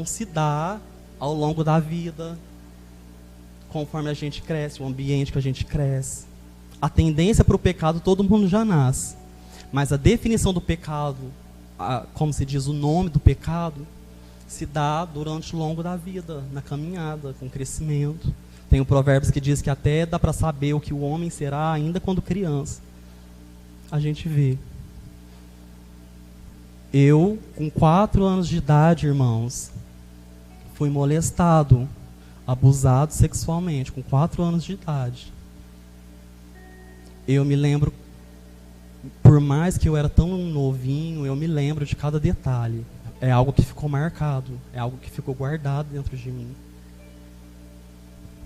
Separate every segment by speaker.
Speaker 1: se dá ao longo da vida, conforme a gente cresce, o ambiente que a gente cresce. A tendência para o pecado todo mundo já nasce, mas a definição do pecado, como se diz, o nome do pecado, se dá durante o longo da vida, na caminhada, com o crescimento. Tem o Provérbios que diz que até dá para saber o que o homem será ainda quando criança. A gente vê. Eu, com 4 anos de idade, irmãos, fui molestado, abusado sexualmente, com 4 anos de idade. Eu me lembro, por mais que eu era tão novinho, eu me lembro de cada detalhe. É algo que ficou marcado, é algo que ficou guardado dentro de mim.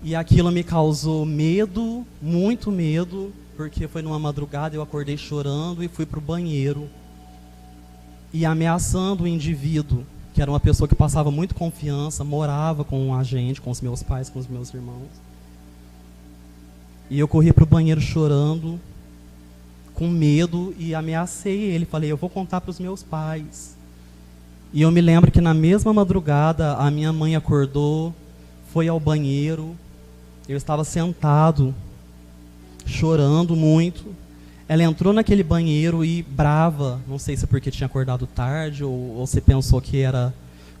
Speaker 1: E aquilo me causou medo, muito medo, porque foi numa madrugada, eu acordei chorando e fui para o banheiro. E ameaçando o indivíduo, que era uma pessoa que passava muito confiança, morava com a gente, com os meus pais, com os meus irmãos. E eu corri para o banheiro chorando, com medo, e ameacei ele. Falei, eu vou contar para os meus pais. E eu me lembro que na mesma madrugada, a minha mãe acordou, foi ao banheiro. Eu estava sentado, chorando muito. Ela entrou naquele banheiro e brava, não sei se é porque tinha acordado tarde ou se pensou que era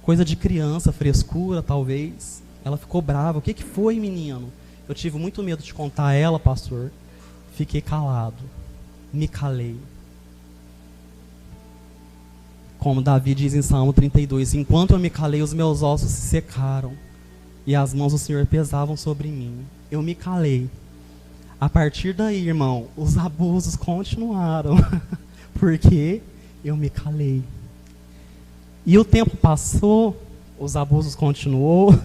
Speaker 1: coisa de criança, frescura talvez. Ela ficou brava. O que foi, menino? Eu tive muito medo de contar a ela, pastor. Fiquei calado, me calei. Como Davi diz em Salmo 32, enquanto eu me calei, os meus ossos se secaram e as mãos do Senhor pesavam sobre mim. Eu me calei. A partir daí, irmão, os abusos continuaram, porque eu me calei. E o tempo passou, os abusos continuou,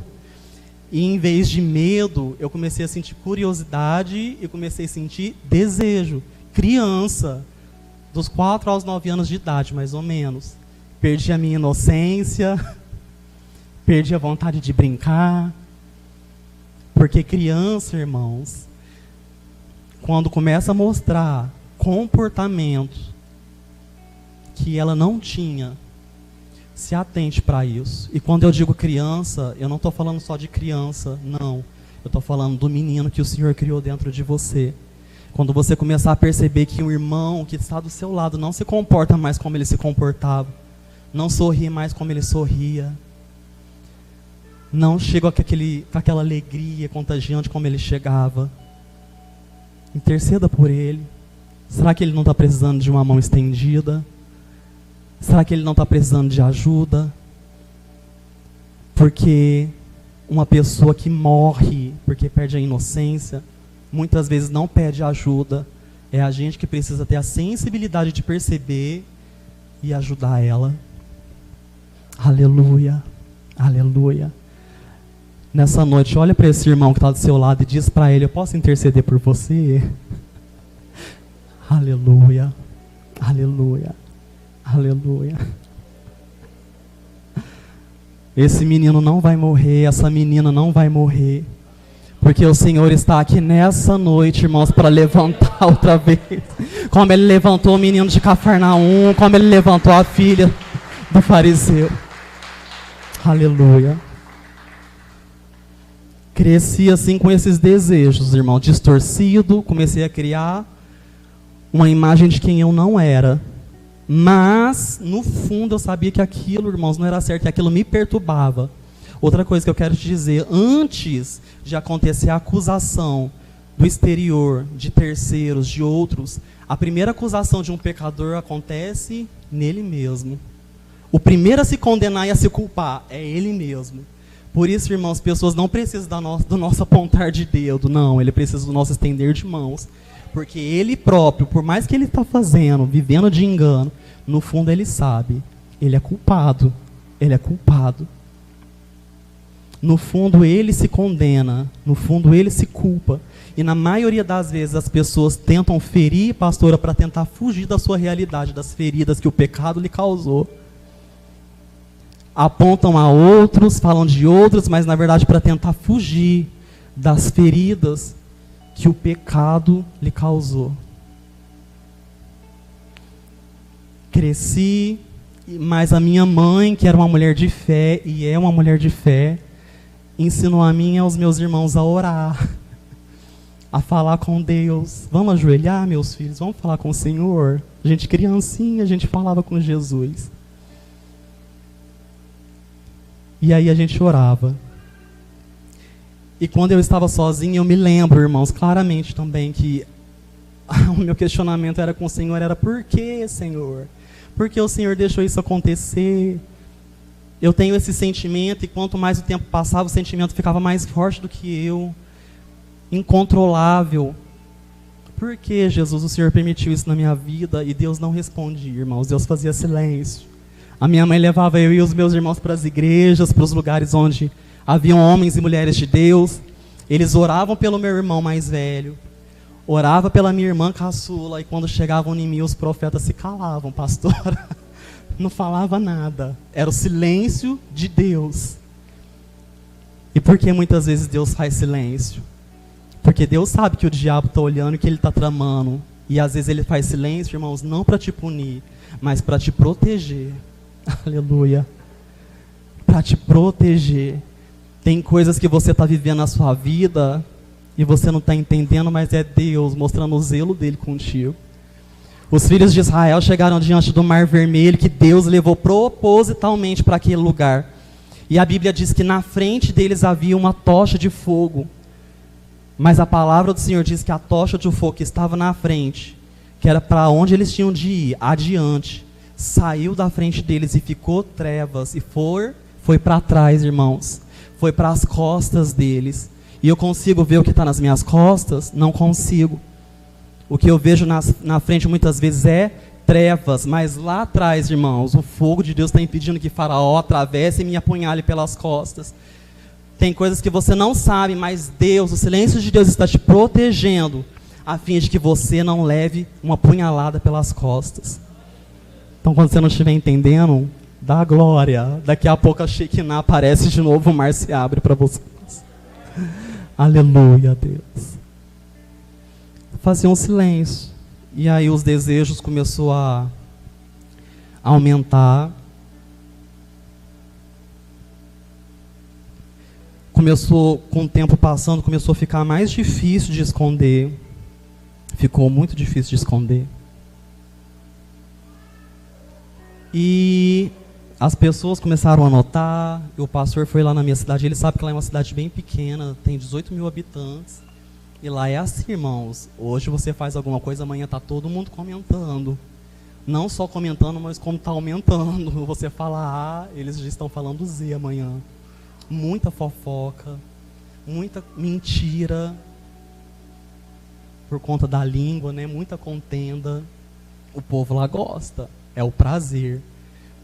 Speaker 1: e em vez de medo, eu comecei a sentir curiosidade e comecei a sentir desejo. Criança, dos 4 aos 9 anos de idade, mais ou menos. Perdi a minha inocência, perdi a vontade de brincar, porque criança, irmãos, quando começa a mostrar comportamentos que ela não tinha, se atente para isso. E quando eu digo criança, eu não estou falando só de criança, não. Eu estou falando do menino que o Senhor criou dentro de você. Quando você começar a perceber que o irmão que está do seu lado não se comporta mais como ele se comportava, não sorri mais como ele sorria, não chega com aquela alegria contagiante como ele chegava, interceda por ele. Será que ele não está precisando de uma mão estendida? Será que ele não está precisando de ajuda? Porque uma pessoa que morre porque perde a inocência, muitas vezes não pede ajuda. É a gente que precisa ter a sensibilidade de perceber e ajudar ela. Aleluia, aleluia. Nessa noite, olha para esse irmão que está do seu lado e diz para ele, eu posso interceder por você? Aleluia, aleluia, aleluia. Esse menino não vai morrer, essa menina não vai morrer, porque o Senhor está aqui nessa noite, irmãos, para levantar outra vez. Como Ele levantou o menino de Cafarnaum, como Ele levantou a filha do fariseu. Aleluia. Cresci assim com esses desejos, irmão, distorcido, comecei a criar uma imagem de quem eu não era. Mas, no fundo, eu sabia que aquilo, irmãos, não era certo, que aquilo me perturbava. Outra coisa que eu quero te dizer, antes de acontecer a acusação do exterior, de terceiros, de outros, a primeira acusação de um pecador acontece nele mesmo. O primeiro a se condenar e a se culpar é ele mesmo. Por isso, irmãos, pessoas não precisam do nosso apontar de dedo, não, ele precisa do nosso estender de mãos. Porque ele próprio, por mais que ele está fazendo, vivendo de engano, no fundo ele sabe, ele é culpado, ele é culpado. No fundo ele se condena, no fundo ele se culpa. E na maioria das vezes as pessoas tentam ferir, pastora, para tentar fugir da sua realidade, das feridas que o pecado lhe causou. Apontam a outros, falam de outros, mas na verdade para tentar fugir das feridas que o pecado lhe causou. Cresci Mas a minha mãe, que era uma mulher de fé, e é uma mulher de fé, ensinou a mim e aos meus irmãos a orar, a falar com Deus. Vamos ajoelhar, meus filhos, vamos falar com o Senhor. A gente criancinha, a gente falava com Jesus. E aí a gente orava. E quando eu estava sozinho, eu me lembro, irmãos, claramente também que o meu questionamento era com o Senhor, era: por que, Senhor? Por que o Senhor deixou isso acontecer? Eu tenho esse sentimento, e quanto mais o tempo passava, o sentimento ficava mais forte do que eu, incontrolável. Por que, Jesus, o Senhor permitiu isso na minha vida? E Deus não respondia, irmãos, Deus fazia silêncio. A minha mãe levava eu e os meus irmãos para as igrejas, para os lugares onde haviam homens e mulheres de Deus. Eles oravam pelo meu irmão mais velho, orava pela minha irmã caçula, e quando chegavam em mim, os profetas se calavam, pastora. Não falava nada. Era o silêncio de Deus. E por que muitas vezes Deus faz silêncio? Porque Deus sabe que o diabo está olhando e que ele está tramando. E às vezes ele faz silêncio, irmãos, não para te punir, mas para te proteger. Aleluia. Para te proteger. Tem coisas que você está vivendo na sua vida e você não está entendendo, mas é Deus mostrando o zelo dele contigo. Os filhos de Israel chegaram diante do Mar Vermelho, que Deus levou propositalmente para aquele lugar. E a Bíblia diz que na frente deles havia uma tocha de fogo. Mas a palavra do Senhor diz que a tocha de fogo que estava na frente, que era para onde eles tinham de ir, adiante, saiu da frente deles e ficou trevas. E foi para trás, irmãos. Foi para as costas deles. E eu consigo ver o que está nas minhas costas? Não consigo. O que eu vejo na frente muitas vezes é trevas, mas lá atrás, irmãos, o fogo de Deus está impedindo que Faraó atravesse e me apunhale pelas costas. Tem coisas que você não sabe, mas Deus, o silêncio de Deus está te protegendo, a fim de que você não leve uma punhalada pelas costas. Então, quando você não estiver entendendo, dá glória. Daqui a pouco a Shekinah aparece de novo, o mar se abre para vocês. Aleluia, Deus. Fazia um silêncio. E aí os desejos começaram a aumentar. Começou, com o tempo passando, começou a ficar mais difícil de esconder. Ficou muito difícil de esconder. E as pessoas começaram a notar. E o pastor foi lá na minha cidade. Ele sabe que lá é uma cidade bem pequena, tem 18 mil habitantes. E lá é assim, irmãos. Hoje você faz alguma coisa, amanhã está todo mundo comentando. Não só comentando, mas como está aumentando. Você fala A, eles já estão falando Z amanhã. Muita fofoca, muita mentira, por conta da língua, né? Muita contenda. O povo lá gosta, é o prazer.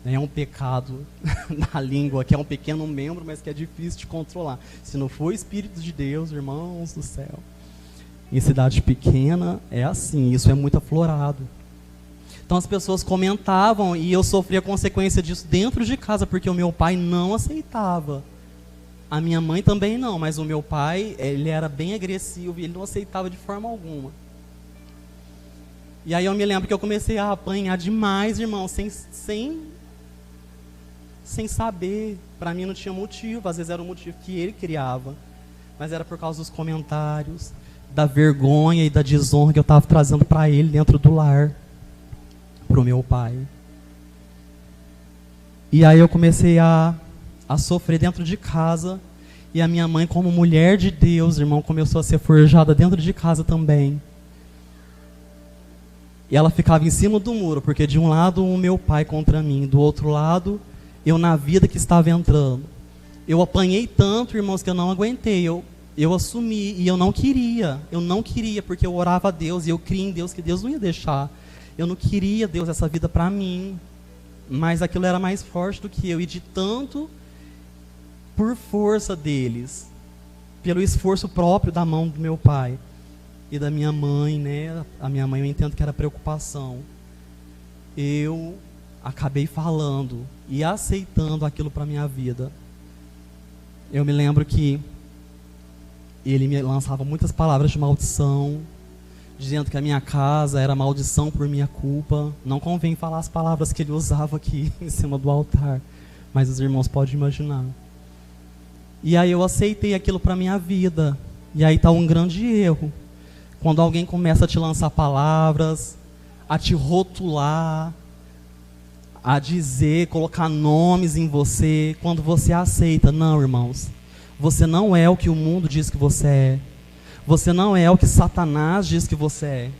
Speaker 1: É um pecado na língua, que é um pequeno membro, mas que é difícil de controlar. Se não for o Espírito de Deus, irmãos do céu. Em cidade pequena é assim, isso é muito aflorado. Então as pessoas comentavam e eu sofria a consequência disso dentro de casa, porque o meu pai não aceitava. A minha mãe também não, mas o meu pai, ele era bem agressivo e ele não aceitava de forma alguma. E aí eu me lembro que eu comecei a apanhar demais, irmão, sem saber. Para mim não tinha motivo, às vezes era um motivo que ele criava, mas era por causa dos comentários, da vergonha e da desonra que eu estava trazendo para ele dentro do lar, para o meu pai. E aí eu comecei a sofrer dentro de casa, e a minha mãe, como mulher de Deus, irmão, começou a ser forjada dentro de casa também. E ela ficava em cima do muro, porque de um lado o meu pai contra mim, do outro lado eu na vida que estava entrando. Eu apanhei tanto, irmãos, que eu não aguentei. Eu assumi, e eu não queria, porque eu orava a Deus, e eu cria em Deus que Deus não ia deixar. Eu não queria, Deus, essa vida para mim, mas aquilo era mais forte do que eu, e de tanto, por força deles, pelo esforço próprio da mão do meu pai e da minha mãe, né? A minha mãe, eu entendo que era preocupação. Eu acabei falando e aceitando aquilo para minha vida. Eu me lembro que ele me lançava muitas palavras de maldição, dizendo que a minha casa era maldição por minha culpa. Não convém falar as palavras que ele usava aqui em cima do altar, mas os irmãos podem imaginar. E aí eu aceitei aquilo para minha vida. E aí está um grande erro. Quando alguém começa a te lançar palavras, a te rotular, a dizer, colocar nomes em você, quando você aceita. Não, irmãos, você não é o que o mundo diz que você é. Você não é o que Satanás diz que você é.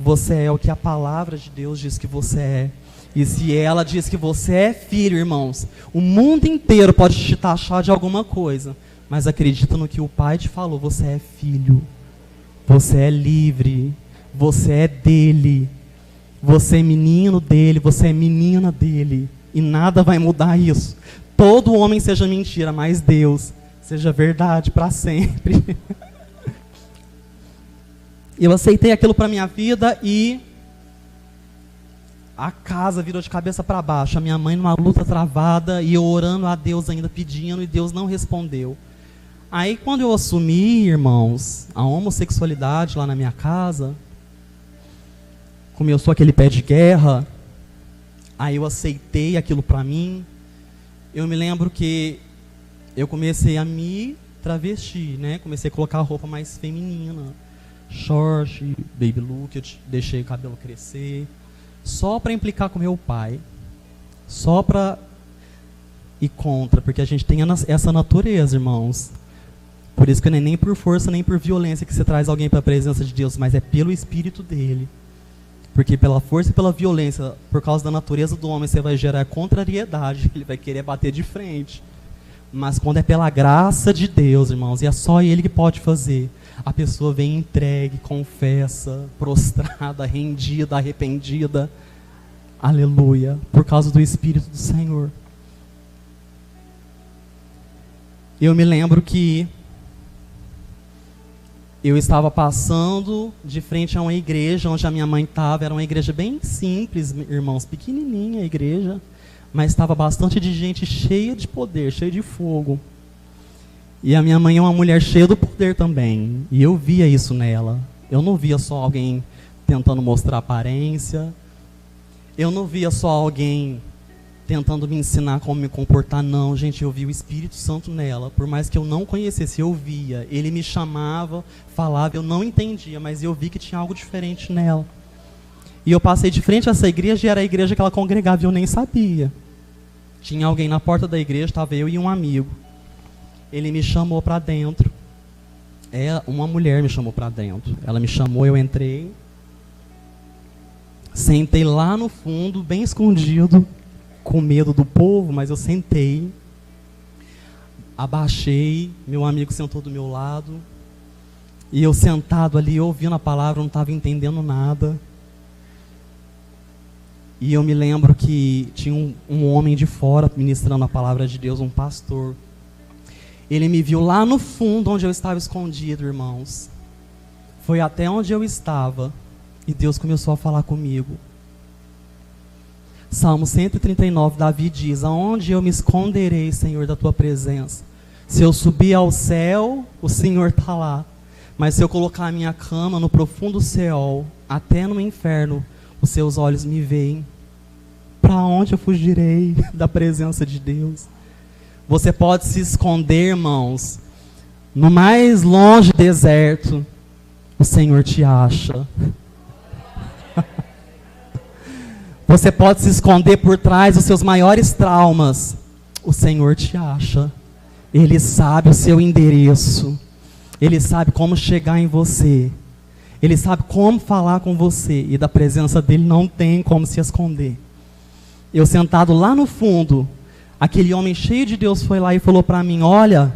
Speaker 1: Você é o que a palavra de Deus diz que você é. E se ela diz que você é filho, irmãos, o mundo inteiro pode te taxar de alguma coisa, mas acredita no que o Pai te falou. Você é filho, você é livre, você é dele, você é menino dele, você é menina dele, e nada vai mudar isso. Todo homem seja mentira, mas Deus seja verdade para sempre. Eu aceitei aquilo para minha vida e a casa virou de cabeça para baixo. A minha mãe numa luta travada e eu orando a Deus ainda, pedindo, e Deus não respondeu. Aí quando eu assumi, irmãos, a homossexualidade lá na minha casa, começou aquele pé de guerra, aí eu aceitei aquilo para mim. Eu me lembro que eu comecei a me travestir, né? Comecei a colocar roupa mais feminina, short, baby look, eu deixei o cabelo crescer, só para implicar com meu pai, só para ir contra, porque a gente tem essa natureza, irmãos. Por isso que não é nem por força, nem por violência que você traz alguém para a presença de Deus, mas é pelo Espírito dele. Porque pela força e pela violência, por causa da natureza do homem, você vai gerar contrariedade, ele vai querer bater de frente. Mas quando é pela graça de Deus, irmãos, e é só ele que pode fazer, a pessoa vem entregue, confessa, prostrada, rendida, arrependida. Aleluia. Por causa do Espírito do Senhor. Eu me lembro que eu estava passando de frente a uma igreja onde a minha mãe estava. Era uma igreja bem simples, irmãos, pequenininha a igreja, mas estava bastante de gente cheia de poder, cheia de fogo. E a minha mãe é uma mulher cheia do poder também. E eu via isso nela. Eu não via só alguém tentando mostrar aparência. Eu não via só alguém tentando me ensinar como me comportar. Não, gente, eu via o Espírito Santo nela. Por mais que eu não conhecesse, eu via. Ele me chamava, falava, eu não entendia, mas eu vi que tinha algo diferente nela. E eu passei de frente a essa igreja e era a igreja que ela congregava e eu nem sabia. Tinha alguém na porta da igreja, estava eu e um amigo. Ele me chamou para dentro. Uma mulher me chamou para dentro. Ela me chamou, eu entrei. Sentei lá no fundo, bem escondido, com medo do povo, mas eu sentei. Abaixei, meu amigo sentou do meu lado. E eu sentado ali, ouvindo a palavra, não estava entendendo nada. E eu me lembro que tinha um homem de fora ministrando a palavra de Deus, um pastor. Ele me viu lá no fundo, onde eu estava escondido, irmãos. Foi até onde eu estava. E Deus começou a falar comigo. Salmo 139, Davi diz: aonde eu me esconderei, Senhor, da tua presença? Se eu subir ao céu, o Senhor está lá. Mas se eu colocar a minha cama no profundo Seol, até no inferno, os seus olhos me veem. Para onde eu fugirei da presença de Deus? Você pode se esconder, irmãos, no mais longe deserto, o Senhor te acha. Você pode se esconder por trás dos seus maiores traumas, o Senhor te acha. Ele sabe o seu endereço. Ele sabe como chegar em você. Ele sabe como falar com você. E da presença dele não tem como se esconder. Eu sentado lá no fundo, aquele homem cheio de Deus foi lá e falou para mim: olha,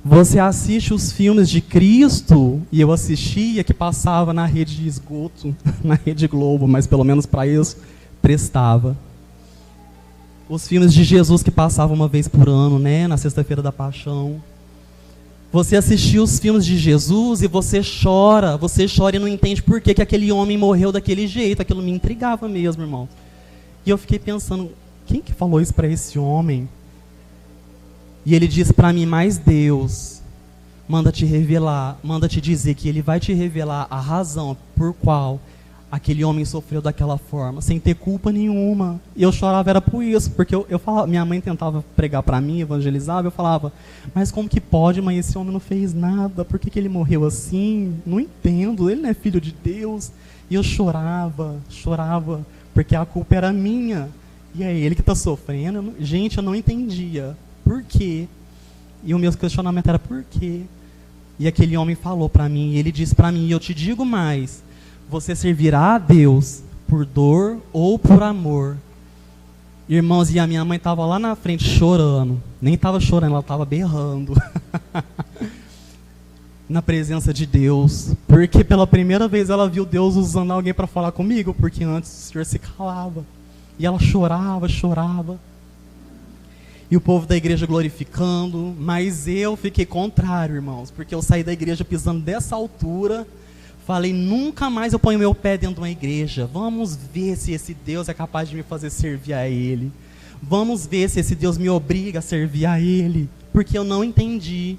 Speaker 1: você assiste os filmes de Cristo? E eu assistia, que passava na rede de esgoto, na Rede Globo, mas pelo menos para isso prestava. Os filmes de Jesus que passavam uma vez por ano, né, na Sexta-feira da Paixão. Você assistiu os filmes de Jesus e você chora e não entende por que aquele homem morreu daquele jeito. Aquilo me intrigava mesmo, irmão. E eu fiquei pensando, quem que falou isso para esse homem? E ele disse para mim: mas Deus, manda te revelar, manda te dizer que ele vai te revelar a razão por qual aquele homem sofreu daquela forma, sem ter culpa nenhuma. E eu chorava era por isso, porque eu falava, minha mãe tentava pregar para mim, evangelizava, eu falava, mas como que pode, mãe, esse homem não fez nada, por que ele morreu assim? Não entendo, ele não é filho de Deus. E eu chorava, porque a culpa era minha, e é ele que está sofrendo. Gente, eu não entendia, por quê? E o meu questionamento era, por quê? E aquele homem falou para mim, e ele disse para mim, eu te digo mais, você servirá a Deus por dor ou por amor. Irmãos, e a minha mãe estava lá na frente chorando. Nem estava chorando, ela estava berrando. Na presença de Deus. Porque pela primeira vez ela viu Deus usando alguém para falar comigo. Porque antes o Senhor se calava. E ela chorava. E o povo da igreja glorificando. Mas eu fiquei contrário, irmãos. Porque eu saí da igreja pisando dessa altura. Falei, nunca mais eu ponho meu pé dentro de uma igreja. Vamos ver se esse Deus é capaz de me fazer servir a Ele. Vamos ver se esse Deus me obriga a servir a Ele. Porque eu não entendi.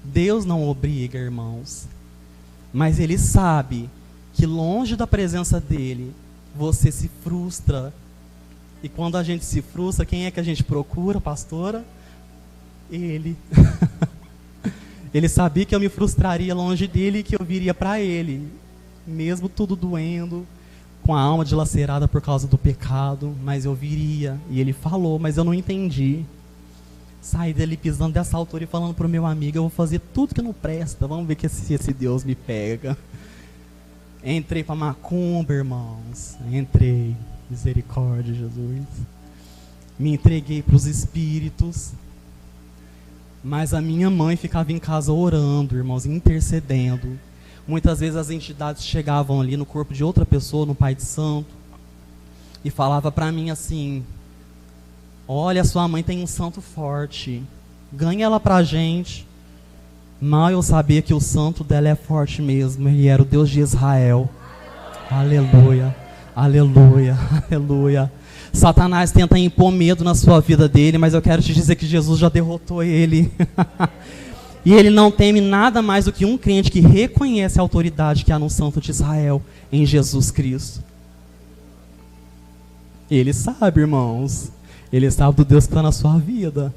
Speaker 1: Deus não obriga, irmãos. Mas Ele sabe que longe da presença dEle, você se frustra. E quando a gente se frustra, quem é que a gente procura, pastora? Ele. Ele sabia que eu me frustraria longe dele e que eu viria para ele, mesmo tudo doendo, com a alma dilacerada por causa do pecado, mas eu viria. E ele falou, mas eu não entendi. Saí dele pisando dessa altura e falando para o meu amigo, eu vou fazer tudo que não presta, vamos ver se esse Deus me pega. Entrei para macumba, irmãos, entrei, misericórdia, Jesus. Me entreguei para os espíritos. Mas a minha mãe ficava em casa orando, irmãos, intercedendo. Muitas vezes as entidades chegavam ali no corpo de outra pessoa, no Pai de Santo, e falava para mim assim, olha, sua mãe tem um santo forte, ganha ela pra gente. Mal eu sabia que o santo dela é forte mesmo, ele era o Deus de Israel. Aleluia, aleluia, aleluia. Satanás tenta impor medo na sua vida dele, mas eu quero te dizer que Jesus já derrotou ele. E ele não teme nada mais do que um crente que reconhece a autoridade que há no Santo de Israel, em Jesus Cristo. Ele sabe, irmãos. Ele sabe do Deus que está na sua vida.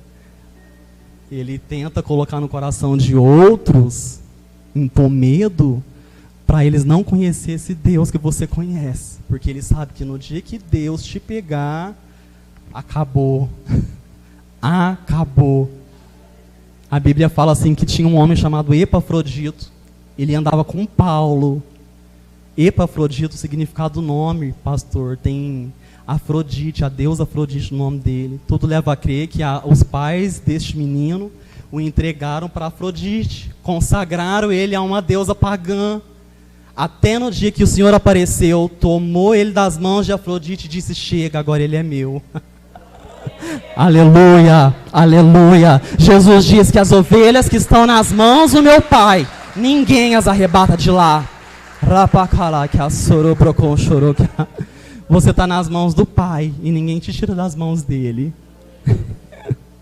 Speaker 1: Ele tenta colocar no coração de outros, impor medo, para eles não conhecer esse Deus que você conhece. Porque ele sabe que no dia que Deus te pegar, acabou. Acabou. A Bíblia fala assim que tinha um homem chamado Epafrodito. Ele andava com Paulo. Epafrodito, o significado do nome, pastor, tem Afrodite, a deusa Afrodite no nome dele. Tudo leva a crer que os pais deste menino o entregaram para Afrodite. Consagraram ele a uma deusa pagã. Até no dia que o Senhor apareceu, tomou ele das mãos de Afrodite e disse, chega, agora ele é meu. Aleluia, aleluia. Jesus diz que as ovelhas que estão nas mãos do meu Pai, ninguém as arrebata de lá. Você está nas mãos do Pai e ninguém te tira das mãos dele.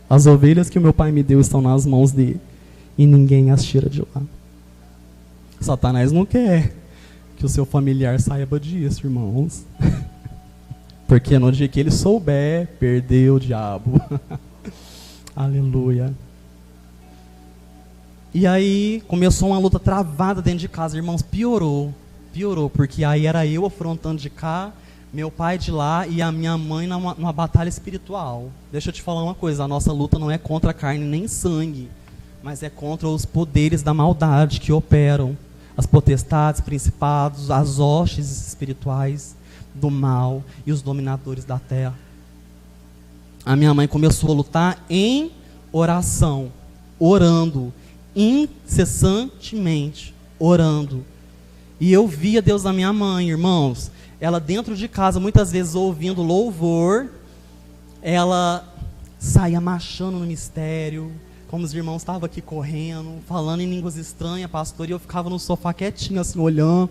Speaker 1: As ovelhas que o meu Pai me deu estão nas mãos dele e ninguém as tira de lá. Satanás não quer que o seu familiar saiba disso, irmãos. Porque no dia que ele souber, perdeu o diabo. Aleluia. E aí começou uma luta travada dentro de casa, irmãos, piorou, porque aí era eu afrontando de cá, meu pai de lá e a minha mãe numa batalha espiritual. Deixa eu te falar uma coisa, a nossa luta não é contra a carne nem sangue, mas é contra os poderes da maldade que operam, as potestades, principados, as hostes espirituais do mal e os dominadores da terra. A minha mãe começou a lutar em oração, orando, incessantemente, orando. E eu via Deus na minha mãe, irmãos. Ela dentro de casa, muitas vezes ouvindo louvor, ela saía marchando no mistério, como os irmãos estavam aqui correndo, falando em línguas estranhas, pastor, e eu ficava no sofá quietinho, assim, olhando.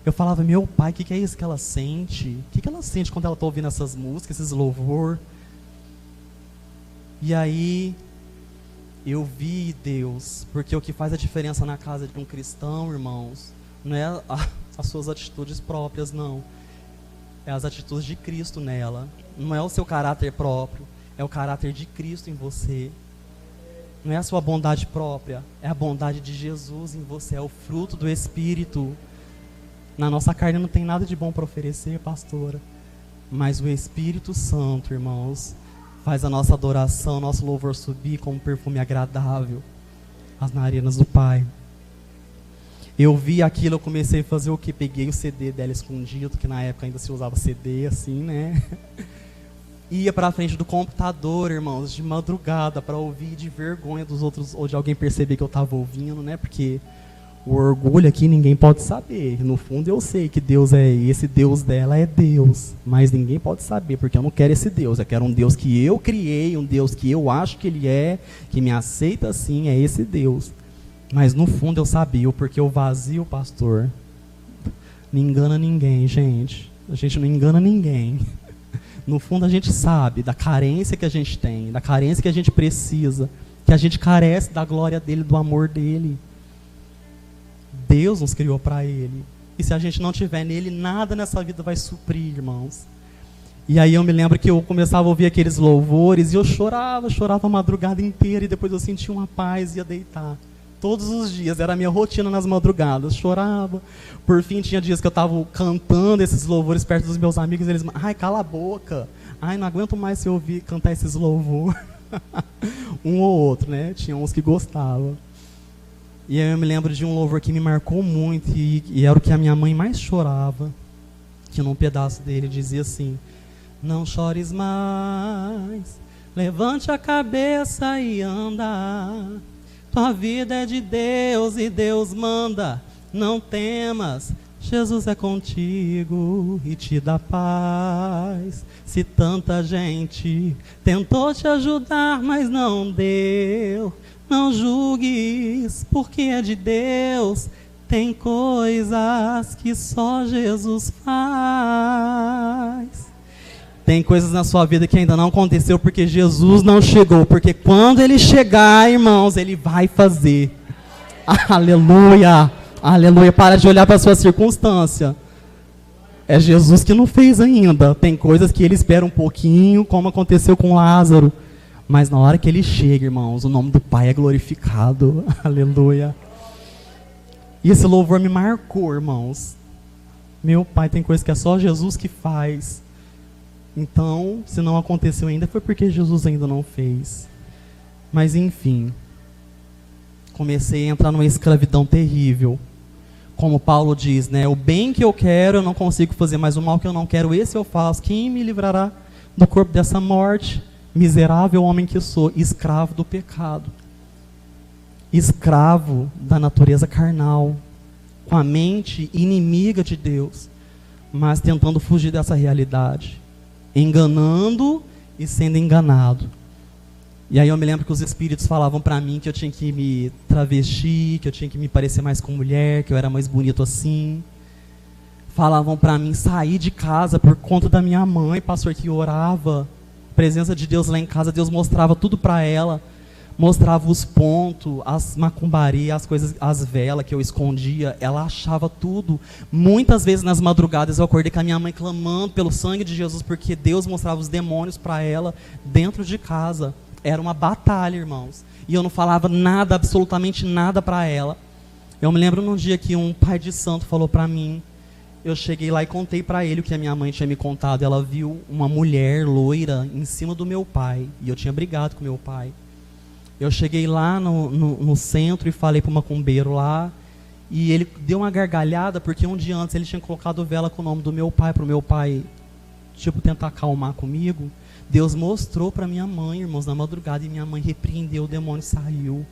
Speaker 1: Eu falava, meu pai, o que é isso que ela sente? O que ela sente quando ela está ouvindo essas músicas, esses louvor? E aí, Eu vi Deus, porque o que faz a diferença na casa de um cristão, irmãos, não é as suas atitudes próprias, não. É as atitudes de Cristo nela. Não é o seu caráter próprio, é o caráter de Cristo em você. Não é a sua bondade própria, é a bondade de Jesus em você, é o fruto do Espírito. Na nossa carne não tem nada de bom para oferecer, pastora, mas o Espírito Santo, irmãos, faz a nossa adoração, nosso louvor subir como um perfume agradável às narinas do Pai. Eu vi aquilo, eu comecei a fazer o que? Peguei o CD dela escondido, que na época ainda se usava CD assim, né? Ia para frente do computador, irmãos, de madrugada, para ouvir de vergonha dos outros, ou de alguém perceber que eu estava ouvindo, né? Porque o orgulho aqui ninguém pode saber. No fundo eu sei que Deus é esse, Deus dela é Deus. Mas ninguém pode saber, porque eu não quero esse Deus. Eu quero um Deus que eu criei, um Deus que eu acho que Ele é, que me aceita assim, é esse Deus. Mas no fundo eu sabia, porque o vazio, pastor, não engana ninguém, gente. A gente não engana ninguém. No fundo a gente sabe da carência que a gente tem, da carência que a gente precisa, que a gente carece da glória dEle, do amor dEle. Deus nos criou para Ele. E se a gente não tiver nele, nada nessa vida vai suprir, irmãos. E aí eu me lembro que eu começava a ouvir aqueles louvores e eu chorava a madrugada inteira e depois eu sentia uma paz e ia deitar. Todos os dias, era a minha rotina nas madrugadas, chorava. Por fim, tinha dias que eu estava cantando esses louvores perto dos meus amigos e eles, ai, cala a boca. Ai, não aguento mais se ouvir cantar esses louvores. Um ou outro, né? Tinha uns que gostavam. E aí eu me lembro de um louvor que me marcou muito e era o que a minha mãe mais chorava, que num pedaço dele dizia assim: não chores mais, levante a cabeça e anda. Tua vida é de Deus e Deus manda. Não temas, Jesus é contigo e te dá paz. Se tanta gente tentou te ajudar, mas não deu, não julgues, porque é de Deus. Tem coisas que só Jesus faz. Tem coisas na sua vida que ainda não aconteceu porque Jesus não chegou. Porque quando Ele chegar, irmãos, Ele vai fazer. Aleluia, aleluia. Para de olhar para a sua circunstância. É Jesus que não fez ainda. Tem coisas que Ele espera um pouquinho, como aconteceu com Lázaro. Mas na hora que Ele chega, irmãos, o nome do Pai é glorificado. Aleluia. E esse louvor me marcou, irmãos. Meu Pai, tem coisas que é só Jesus que faz. Então, se não aconteceu ainda, foi porque Jesus ainda não fez. Mas enfim, comecei a entrar numa escravidão terrível. Como Paulo diz, né? O bem que eu quero eu não consigo fazer, mas o mal que eu não quero, esse eu faço. Quem me livrará do corpo dessa morte? Miserável homem que sou, escravo do pecado. Escravo da natureza carnal, com a mente inimiga de Deus, mas tentando fugir dessa realidade. Enganando e sendo enganado. E aí eu me lembro que os espíritos falavam para mim que eu tinha que me travestir, que eu tinha que me parecer mais com mulher, que eu era mais bonito assim. Falavam para mim sair de casa por conta da minha mãe, pastor, que orava. A presença de Deus lá em casa, Deus mostrava tudo para ela. Mostrava os pontos, as macumbarias, as coisas, as velas que eu escondia, ela achava tudo. Muitas vezes nas madrugadas eu acordei com a minha mãe clamando pelo sangue de Jesus, porque Deus mostrava os demônios para ela dentro de casa. Era uma batalha, irmãos. E eu não falava nada, absolutamente nada para ela. Eu me lembro num dia que um pai de santo falou para mim, eu cheguei lá e contei para ele o que a minha mãe tinha me contado. Ela viu uma mulher loira em cima do meu pai, e eu tinha brigado com meu pai. Eu cheguei lá no centro e falei para o macumbeiro lá, e ele deu uma gargalhada, porque um dia antes ele tinha colocado vela com o nome do meu pai, para o meu pai, tipo, tentar acalmar comigo. Deus mostrou para minha mãe, irmãos, na madrugada, e minha mãe repreendeu, o demônio saiu.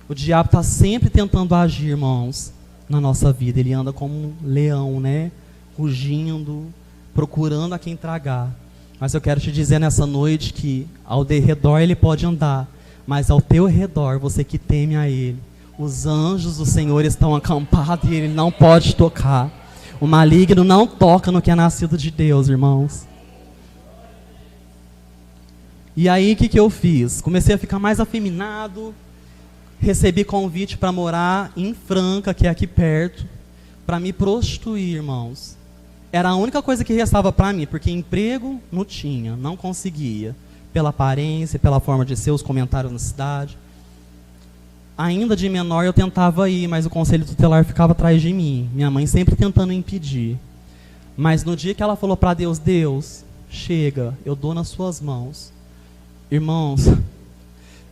Speaker 1: O diabo está sempre tentando agir, irmãos, na nossa vida. Ele anda como um leão, né? Rugindo, procurando a quem tragar. Mas eu quero te dizer nessa noite que ao derredor ele pode andar, mas ao teu redor, você que teme a ele, os anjos do Senhor estão acampados e ele não pode tocar. O maligno não toca no que é nascido de Deus, irmãos. E aí, o que eu fiz? Comecei a ficar mais afeminado, recebi convite para morar em Franca, que é aqui perto, para me prostituir, irmãos. Era a única coisa que restava para mim, porque emprego não tinha, não conseguia. Pela aparência, pela forma de ser, os comentários na cidade. Ainda de menor eu tentava ir, mas o conselho tutelar ficava atrás de mim. Minha mãe sempre tentando impedir. Mas no dia que ela falou para Deus, Deus, chega, eu dou nas suas mãos. Irmãos,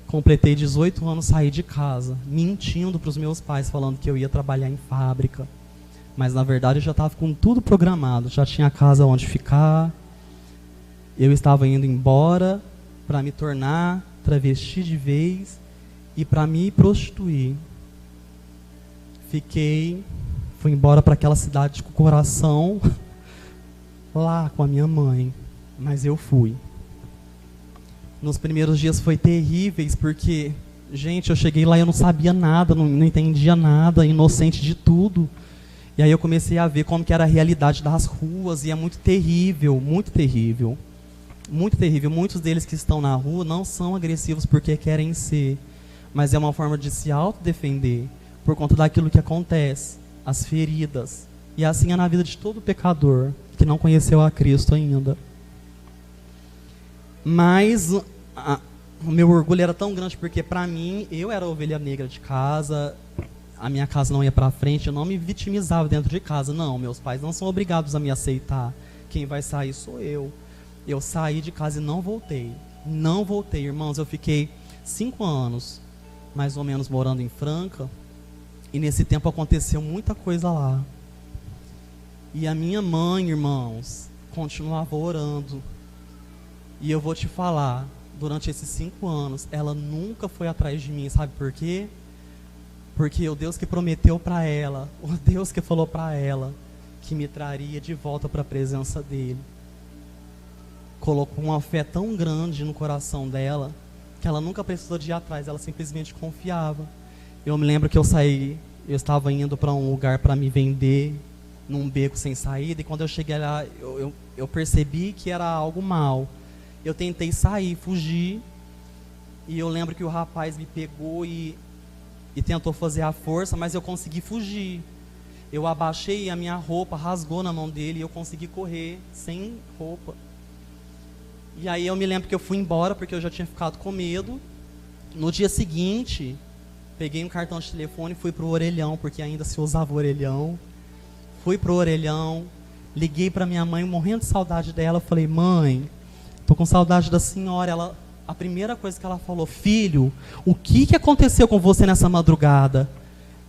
Speaker 1: completei 18 anos, saí de casa, mentindo para os meus pais, falando que eu ia trabalhar em fábrica. Mas na verdade eu já estava com tudo programado, já tinha casa onde ficar. Eu estava indo embora para me tornar travesti de vez e para me prostituir. Fui embora para aquela cidade com o coração lá com a minha mãe, mas eu fui. Nos primeiros dias foi terríveis, porque, gente, eu cheguei lá e eu não sabia nada, não entendia nada, inocente de tudo. E aí eu comecei a ver como que era a realidade das ruas, e é muito terrível, muito terrível. Muito terrível. Muitos deles que estão na rua não são agressivos porque querem ser, mas é uma forma de se autodefender por conta daquilo que acontece, as feridas. E assim é na vida de todo pecador que não conheceu a Cristo ainda. Mas o meu orgulho era tão grande porque para mim, eu era a ovelha negra de casa, a minha casa não ia para frente, eu não me vitimizava dentro de casa. Não, meus pais não são obrigados a me aceitar. Quem vai sair sou eu. Eu saí de casa e não voltei. Não voltei, irmãos. Eu fiquei 5 anos, mais ou menos, morando em Franca. E nesse tempo aconteceu muita coisa lá. E a minha mãe, irmãos, continuava orando. E eu vou te falar, durante esses 5 anos, ela nunca foi atrás de mim. Sabe por quê? Porque o Deus que prometeu para ela, o Deus que falou para ela, que me traria de volta para a presença dele, colocou uma fé tão grande no coração dela, que ela nunca precisou de ir atrás, ela simplesmente confiava. Eu me lembro que eu estava indo para um lugar para me vender, num beco sem saída, e quando eu cheguei lá, eu percebi que era algo mal. Eu tentei sair, fugir, e eu lembro que o rapaz me pegou e tentou fazer a força, mas eu consegui fugir. Eu abaixei e a minha roupa rasgou na mão dele, e eu consegui correr sem roupa. E aí eu me lembro que eu fui embora, porque eu já tinha ficado com medo. No dia seguinte, peguei um cartão de telefone e fui pro orelhão, porque ainda se usava o orelhão. Fui pro orelhão, liguei para minha mãe, morrendo de saudade dela. Falei, mãe, tô com saudade da senhora. A primeira coisa que ela falou, filho, o que aconteceu com você nessa madrugada?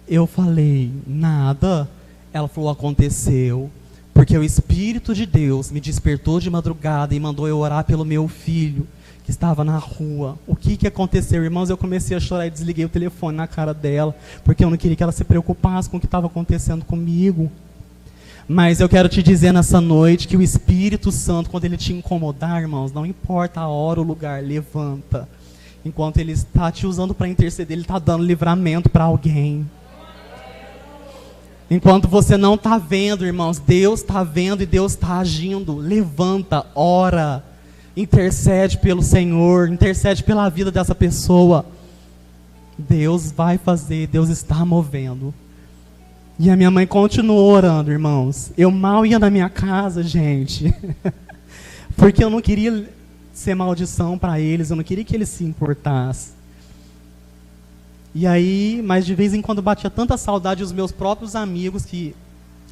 Speaker 1: Eu falei, nada. Ela falou, aconteceu, porque o Espírito de Deus me despertou de madrugada e mandou eu orar pelo meu filho, que estava na rua. O que aconteceu, irmãos? Eu comecei a chorar e desliguei o telefone na cara dela, porque eu não queria que ela se preocupasse com o que estava acontecendo comigo. Mas eu quero te dizer nessa noite que o Espírito Santo, quando ele te incomodar, irmãos, não importa a hora, o lugar, levanta. Enquanto ele está te usando para interceder, ele está dando livramento para alguém. Enquanto você não está vendo, irmãos, Deus está vendo e Deus está agindo. Levanta, ora, intercede pelo Senhor, intercede pela vida dessa pessoa. Deus vai fazer, Deus está movendo. E a minha mãe continuou orando, irmãos. Eu mal ia na minha casa, gente. Porque eu não queria ser maldição para eles, eu não queria que eles se importassem. E aí, mas de vez em quando batia tanta saudade, os meus próprios amigos que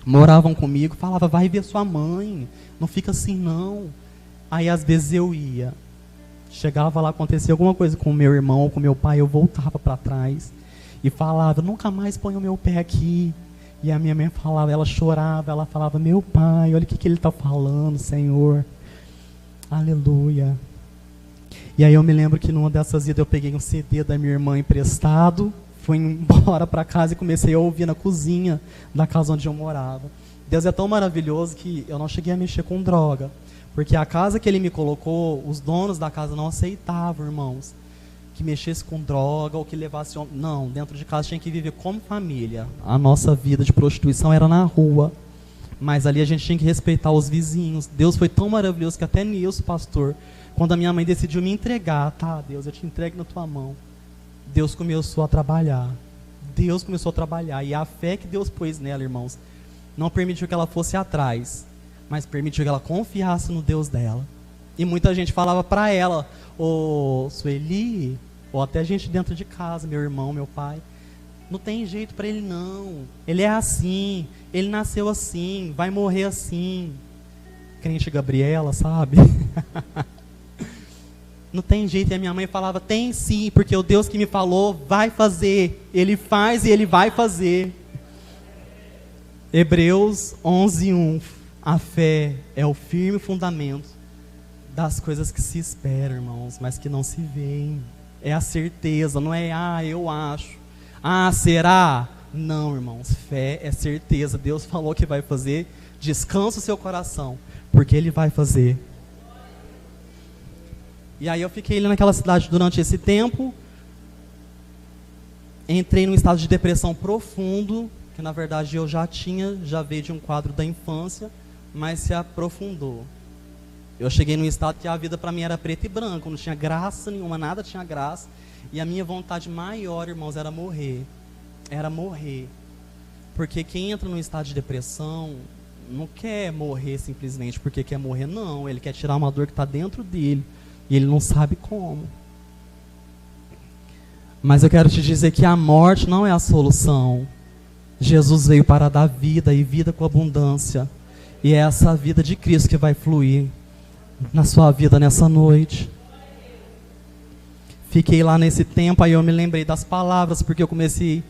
Speaker 1: moravam comigo falavam, vai ver sua mãe, não fica assim não. Aí às vezes eu ia. Chegava lá, acontecia alguma coisa com o meu irmão ou com o meu pai, eu voltava para trás e falava, nunca mais ponho o meu pé aqui. E a minha mãe falava, ela chorava, ela falava, meu pai, olha o que ele está falando, Senhor. Aleluia. E aí eu me lembro que numa dessas idas eu peguei um CD da minha irmã emprestado, fui embora para casa e comecei a ouvir na cozinha da casa onde eu morava. Deus é tão maravilhoso que eu não cheguei a mexer com droga, porque a casa que ele me colocou, os donos da casa não aceitavam, irmãos, que mexesse com droga ou que levasse... Não, dentro de casa tinha que viver como família. A nossa vida de prostituição era na rua. Mas ali a gente tinha que respeitar os vizinhos. Deus foi tão maravilhoso que até nisso, pastor, quando a minha mãe decidiu me entregar, tá, Deus, eu te entrego na tua mão. Deus começou a trabalhar. Deus começou a trabalhar. E a fé que Deus pôs nela, irmãos, não permitiu que ela fosse atrás, mas permitiu que ela confiasse no Deus dela. E muita gente falava para ela, ô Sueli, ou até gente dentro de casa, meu irmão, meu pai, não tem jeito para ele não. Ele é assim, ele nasceu assim, vai morrer assim. Crente Gabriela, sabe? Não tem jeito. E a minha mãe falava, tem sim, porque o Deus que me falou vai fazer. Ele faz e ele vai fazer. Hebreus 11:1. A fé é o firme fundamento das coisas que se esperam, irmãos, mas que não se veem. É a certeza, não é, eu acho. Será? Não, irmãos, fé é certeza. Deus falou que vai fazer. Descansa o seu coração, porque Ele vai fazer. E aí eu fiquei ali naquela cidade durante esse tempo. Entrei num estado de depressão profundo, que na verdade eu já veio de um quadro da infância, mas se aprofundou. Eu cheguei num estado que a vida para mim era preto e branco, não tinha graça nenhuma, nada tinha graça. E a minha vontade maior, irmãos, era morrer. Era morrer. Porque quem entra num estado de depressão não quer morrer simplesmente porque quer morrer, não. Ele quer tirar uma dor que está dentro dele e ele não sabe como. Mas eu quero te dizer que a morte não é a solução. Jesus veio para dar vida e vida com abundância. E é essa vida de Cristo que vai fluir na sua vida nessa noite. Fiquei lá nesse tempo, aí eu me lembrei das palavras, porque eu comecei...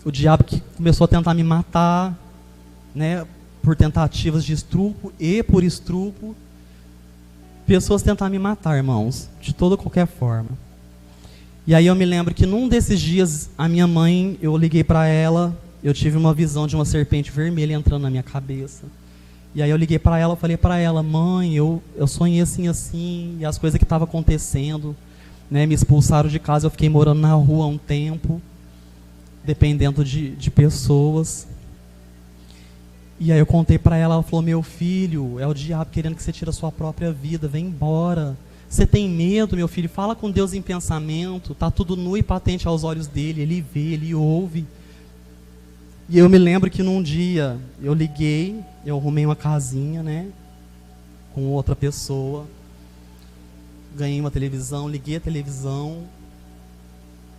Speaker 1: O diabo que começou a tentar me matar, né, por tentativas de estupro e por estupro. Pessoas tentar me matar, irmãos, de toda qualquer forma. E aí eu me lembro que num desses dias, a minha mãe, eu liguei para ela, eu tive uma visão de uma serpente vermelha entrando na minha cabeça. E aí eu liguei para ela, falei para ela, mãe, eu sonhei assim, e as coisas que estavam acontecendo, né, me expulsaram de casa, eu fiquei morando na rua há um tempo, dependendo de pessoas. E aí eu contei para ela, ela falou, meu filho, é o diabo querendo que você tire a sua própria vida, vem embora. Você tem medo, meu filho? Fala com Deus em pensamento, está tudo nu e patente aos olhos dele, ele vê, ele ouve. E eu me lembro que num dia eu liguei, eu arrumei uma casinha, né, com outra pessoa, ganhei uma televisão, liguei a televisão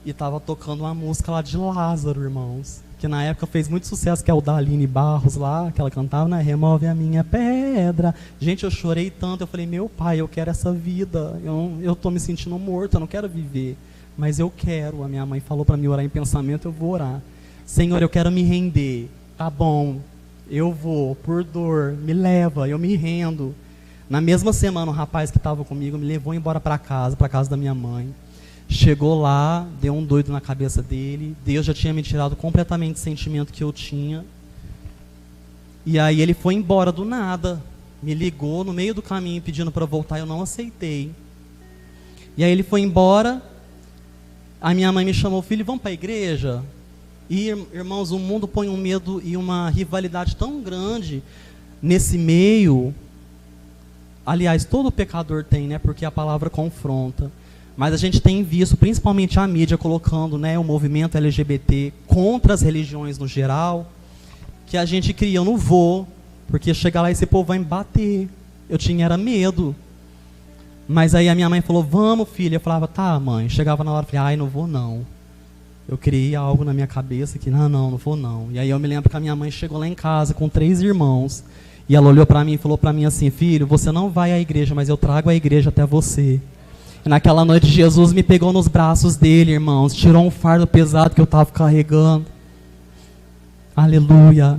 Speaker 1: e estava tocando uma música lá de Lázaro, irmãos, que na época fez muito sucesso, que é o da Aline Barros lá, que ela cantava, né, remove a minha pedra. Gente, eu chorei tanto, eu falei, meu pai, eu quero essa vida, eu estou me sentindo morto, eu não quero viver, mas eu quero. A minha mãe falou para mim orar em pensamento, eu vou orar. Senhor, eu quero me render, tá bom, eu vou, por dor, me leva, eu me rendo. Na mesma semana, o rapaz que estava comigo me levou embora para casa da minha mãe. Chegou lá, deu um doido na cabeça dele, Deus já tinha me tirado completamente o sentimento que eu tinha. E aí ele foi embora do nada, me ligou no meio do caminho pedindo para voltar, eu não aceitei. E aí ele foi embora, a minha mãe me chamou, filho, vamos para a igreja? E, irmãos, o mundo põe um medo e uma rivalidade tão grande nesse meio. Aliás, todo pecador tem, né? Porque a palavra confronta. Mas a gente tem visto, principalmente a mídia, colocando, né, o movimento LGBT contra as religiões no geral, que a gente cria, eu não vou, porque chegar lá e esse povo vai me bater. Eu tinha medo. Mas aí a minha mãe falou, vamos, filha. Eu falava, tá, mãe. Chegava na hora, falei, não vou não. Eu criei algo na minha cabeça que, não vou não. E aí eu me lembro que a minha mãe chegou lá em casa com 3 irmãos. E ela olhou para mim e falou para mim assim, filho, você não vai à igreja, mas eu trago a igreja até você. E naquela noite Jesus me pegou nos braços dele, irmãos. Tirou um fardo pesado que eu estava carregando. Aleluia.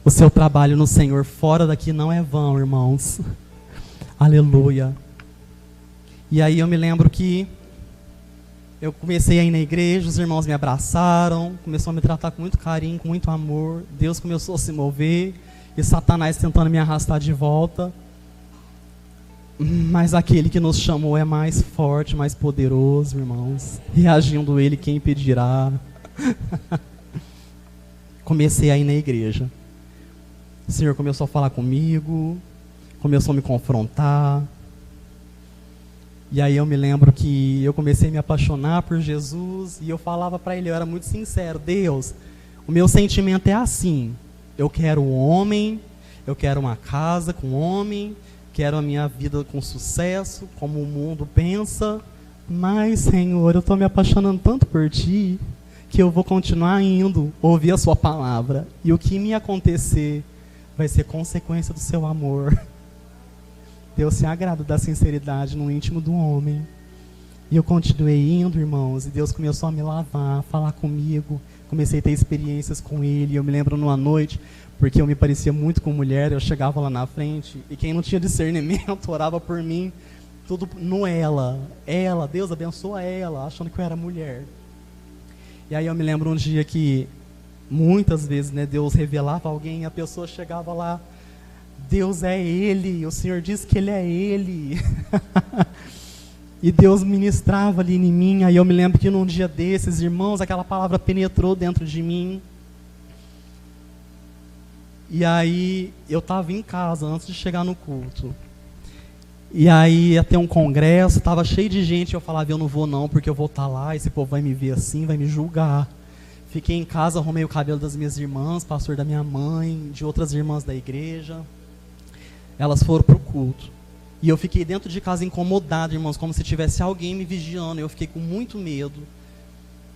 Speaker 1: O seu trabalho no Senhor fora daqui não é vão, irmãos. Aleluia. E aí eu me lembro que eu comecei a ir na igreja, os irmãos me abraçaram, começou a me tratar com muito carinho, com muito amor. Deus começou a se mover e Satanás tentando me arrastar de volta. Mas aquele que nos chamou é mais forte, mais poderoso, irmãos. Reagindo ele, quem impedirá? Comecei a ir na igreja. O Senhor começou a falar comigo, começou a me confrontar. E aí eu me lembro que eu comecei a me apaixonar por Jesus e eu falava para Ele, eu era muito sincero: Deus, o meu sentimento é assim, eu quero um homem, eu quero uma casa com um homem, quero a minha vida com sucesso, como o mundo pensa, mas, Senhor, eu estou me apaixonando tanto por Ti, que eu vou continuar indo ouvir a Sua palavra, e o que me acontecer vai ser consequência do Seu amor. Deus se agrada da sinceridade no íntimo do homem. E eu continuei indo, irmãos, e Deus começou a me lavar, a falar comigo. Comecei a ter experiências com Ele. Eu me lembro numa noite, porque eu me parecia muito com mulher, eu chegava lá na frente, e quem não tinha discernimento orava por mim, tudo no ela, Deus abençoa ela, achando que eu era mulher. E aí eu me lembro um dia que, muitas vezes, né, Deus revelava alguém, e a pessoa chegava lá: Deus é Ele, o Senhor diz que Ele é Ele. E Deus ministrava ali em mim. Aí eu me lembro que num dia desses, irmãos, aquela palavra penetrou dentro de mim. E aí eu estava em casa antes de chegar no culto. E aí ia ter um congresso, estava cheio de gente. Eu falava: eu não vou não, porque eu vou estar lá, esse povo vai me ver assim, vai me julgar. Fiquei em casa, arrumei o cabelo das minhas irmãs, pastor da minha mãe, de outras irmãs da igreja. Elas foram para o culto. E eu fiquei dentro de casa incomodado, irmãos, como se tivesse alguém me vigiando. Eu fiquei com muito medo.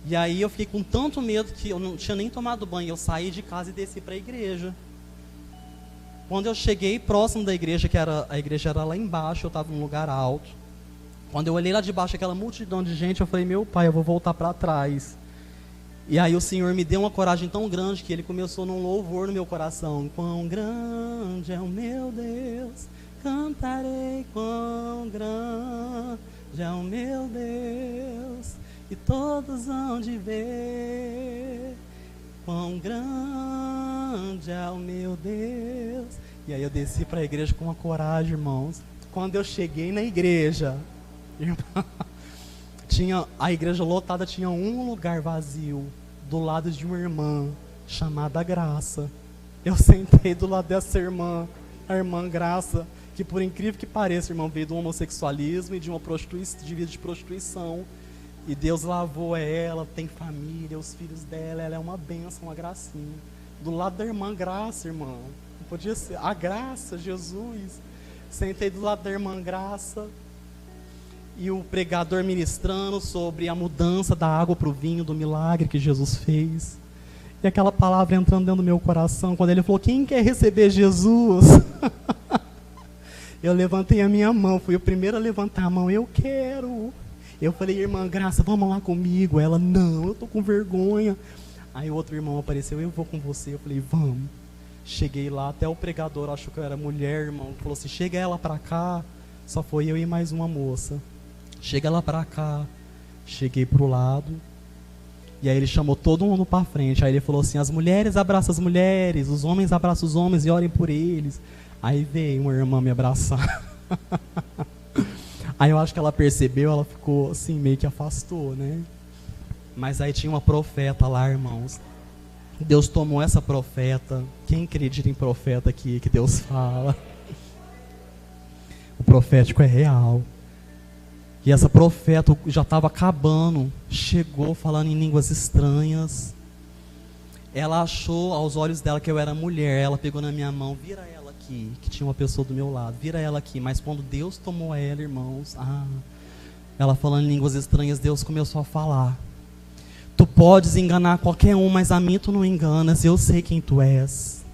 Speaker 1: E aí eu fiquei com tanto medo que eu não tinha nem tomado banho. Eu saí de casa e desci para a igreja. Quando eu cheguei próximo da igreja, a igreja era lá embaixo, eu estava num lugar alto. Quando eu olhei lá de baixo, aquela multidão de gente, eu falei: meu Pai, eu vou voltar para trás. E aí o Senhor me deu uma coragem tão grande que Ele começou num louvor no meu coração. Quão grande é o meu Deus, cantarei quão grande é o meu Deus, e todos hão de ver quão grande é o meu Deus. E aí eu desci para a igreja com uma coragem, irmãos. Quando eu cheguei na igreja, a igreja lotada, tinha um lugar vazio, do lado de uma irmã chamada Graça. Eu sentei do lado dessa irmã, a irmã Graça, que, por incrível que pareça, irmão, veio do homossexualismo e de vida de prostituição. E Deus lavou ela, tem família, os filhos dela, ela é uma bênção, uma gracinha. Do lado da irmã Graça, irmão. Não podia ser. A Graça, Jesus. Sentei do lado da irmã Graça. E o pregador ministrando sobre a mudança da água para o vinho, do milagre que Jesus fez. E aquela palavra entrando dentro do meu coração, quando ele falou: quem quer receber Jesus? Eu levantei a minha mão, fui o primeiro a levantar a mão: eu quero. Eu falei: irmã Graça, vamos lá comigo. Ela: não, eu estou com vergonha. Aí o outro irmão apareceu: eu vou com você. Eu falei: vamos. Cheguei lá, até o pregador achou que eu era mulher, irmão. Falou assim: chega ela para cá. Só foi eu e mais uma moça. Chega ela para cá. Cheguei pro lado. E aí ele chamou todo mundo para frente. Aí ele falou assim: as mulheres abraçam as mulheres, os homens abraçam os homens e orem por eles. Aí veio uma irmã me abraçar. Aí eu acho que ela percebeu, ela ficou assim, meio que afastou, né? Mas aí tinha uma profeta lá, irmãos. Deus tomou essa profeta. Quem acredita em profeta aqui, que Deus fala? O profético é real. E essa profeta já estava acabando, chegou falando em línguas estranhas. Ela achou aos olhos dela que eu era mulher. Ela pegou na minha mão: vira ela aqui, que tinha uma pessoa do meu lado, vira ela aqui. Mas quando Deus tomou ela, irmãos, ela falando em línguas estranhas, Deus começou a falar: tu podes enganar qualquer um, mas a mim tu não enganas, eu sei quem tu és.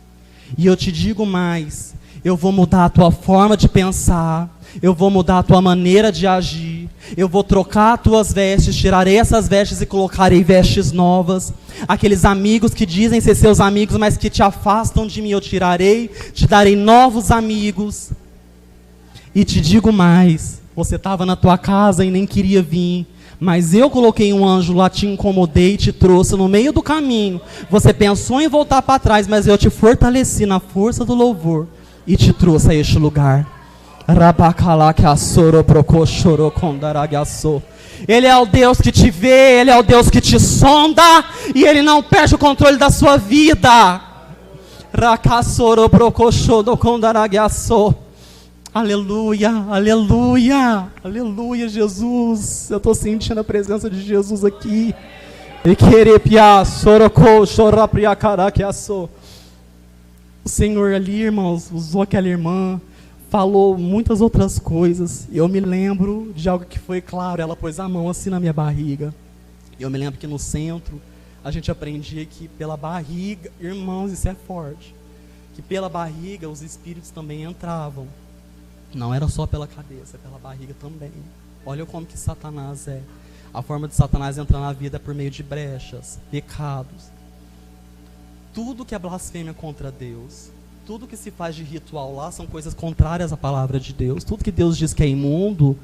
Speaker 1: E eu te digo mais, eu vou mudar a tua forma de pensar, eu vou mudar a tua maneira de agir, eu vou trocar as tuas vestes, tirarei essas vestes e colocarei vestes novas. Aqueles amigos que dizem ser seus amigos, mas que te afastam de mim, eu tirarei, te darei novos amigos. E te digo mais, você estava na tua casa e nem queria vir, mas eu coloquei um anjo lá, te incomodei, te trouxe no meio do caminho. Você pensou em voltar para trás, mas eu te fortaleci na força do louvor e te trouxe a este lugar. Ele é o Deus que te vê, Ele é o Deus que te sonda, e Ele não perde o controle da sua vida. Racassoro brocochô do condaraguiaçô. Aleluia, aleluia, aleluia, Jesus. Eu estou sentindo a presença de Jesus aqui. O Senhor ali, irmãos, usou aquela irmã, falou muitas outras coisas. Eu me lembro de algo que foi claro. Ela pôs a mão assim na minha barriga. Eu me lembro que no centro a gente aprendia que pela barriga, irmãos, isso é forte, que pela barriga os espíritos também entravam. Não era só pela cabeça, pela barriga também. Olha como que Satanás é. A forma de Satanás entrar na vida é por meio de brechas, pecados. Tudo que é blasfêmia contra Deus, tudo que se faz de ritual lá são coisas contrárias à palavra de Deus. Tudo que Deus diz que é imundo,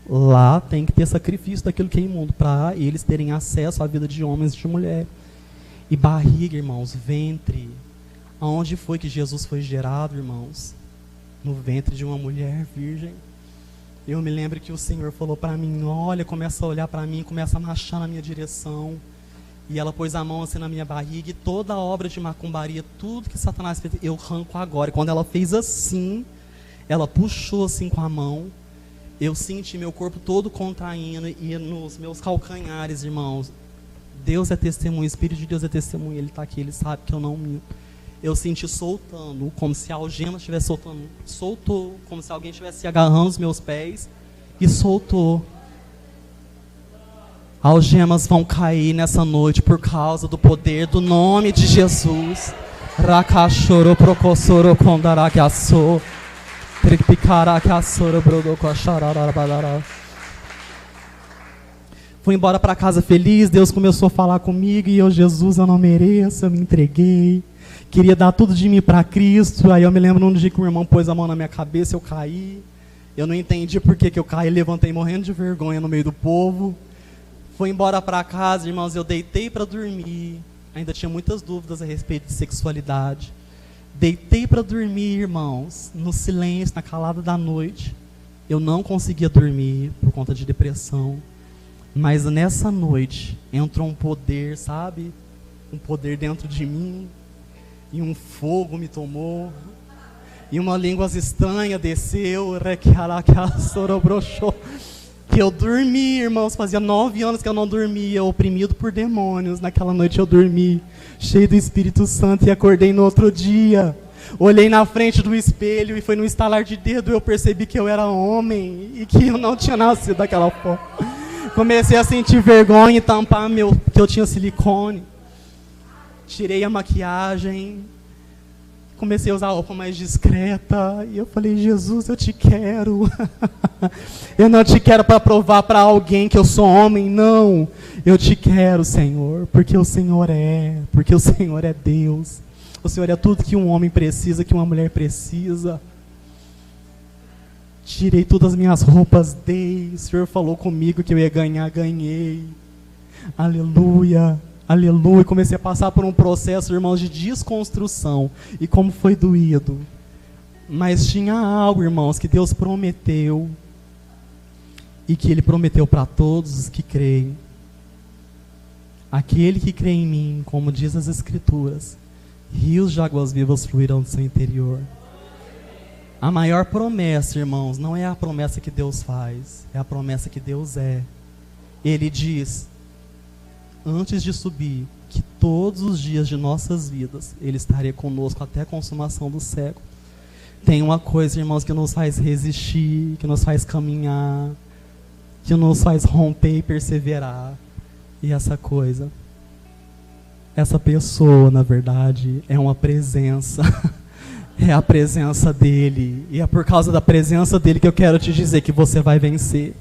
Speaker 1: lá tem que ter sacrifício daquilo que é imundo, para eles terem acesso à vida de homens e de mulher. E barriga, irmãos, ventre. Aonde foi que Jesus foi gerado, irmãos? No ventre de uma mulher virgem. Eu me lembro que o Senhor falou para mim, olha, começa a olhar para mim, começa a marchar na minha direção. E ela pôs a mão assim na minha barriga, e toda a obra de macumbaria, tudo que Satanás fez, eu arranco agora. E quando ela fez assim, ela puxou assim com a mão, eu senti meu corpo todo contraindo, e nos meus calcanhares, irmãos, Deus é testemunho, o Espírito de Deus é testemunho, Ele está aqui, Ele sabe que eu não minto. Eu senti soltando, como se a algema estivesse soltando. Soltou, como se alguém estivesse agarrando os meus pés, e soltou. Algemas vão cair nessa noite por causa do poder do nome de Jesus. Rakashoro procossoro kondarakiasso. Tripicarakiassoro brodocochararabadara. Fui embora para casa feliz, Deus começou a falar comigo, e eu, Jesus, eu não mereço, eu me entreguei. Queria dar tudo de mim para Cristo. Aí eu me lembro num dia que o irmão pôs a mão na minha cabeça, eu caí. Eu não entendi por que eu caí, levantei morrendo de vergonha no meio do povo. Fui embora para casa, irmãos, eu deitei para dormir. Ainda tinha muitas dúvidas a respeito de sexualidade. Deitei para dormir, irmãos, no silêncio, na calada da noite. Eu não conseguia dormir por conta de depressão. Mas nessa noite entrou um poder, sabe? Um poder dentro de mim. E um fogo me tomou. E uma língua estranha desceu. Que eu dormi, irmãos. Fazia 9 anos que eu não dormia, oprimido por demônios. Naquela noite eu dormi, cheio do Espírito Santo, e acordei no outro dia. Olhei na frente do espelho, e foi no estalar de dedo eu percebi que eu era homem e que eu não tinha nascido daquela forma. Comecei a sentir vergonha e tampar que eu tinha silicone. Tirei a maquiagem, comecei a usar roupa mais discreta, e eu falei, Jesus, eu te quero. Eu não te quero para provar para alguém que eu sou homem, não. Eu te quero, Senhor, porque o Senhor é Deus. O Senhor é tudo que um homem precisa, que uma mulher precisa. Tirei todas as minhas roupas, dei. O Senhor falou comigo que eu ia ganhar, ganhei. Aleluia. Aleluia, comecei a passar por um processo, irmãos, de desconstrução. E como foi doído. Mas tinha algo, irmãos, que Deus prometeu. E que Ele prometeu para todos os que creem. Aquele que crê em mim, como diz as Escrituras, rios de águas vivas fluirão do seu interior. A maior promessa, irmãos, não é a promessa que Deus faz, é a promessa que Deus é. Ele diz, antes de subir, que todos os dias de nossas vidas Ele estaria conosco até a consumação do século. Tem uma coisa, irmãos, que nos faz resistir, que nos faz caminhar, que nos faz romper e perseverar. E essa coisa, essa pessoa, na verdade, é uma presença. É a presença dEle. E é por causa da presença dEle que eu quero te dizer que você vai vencer.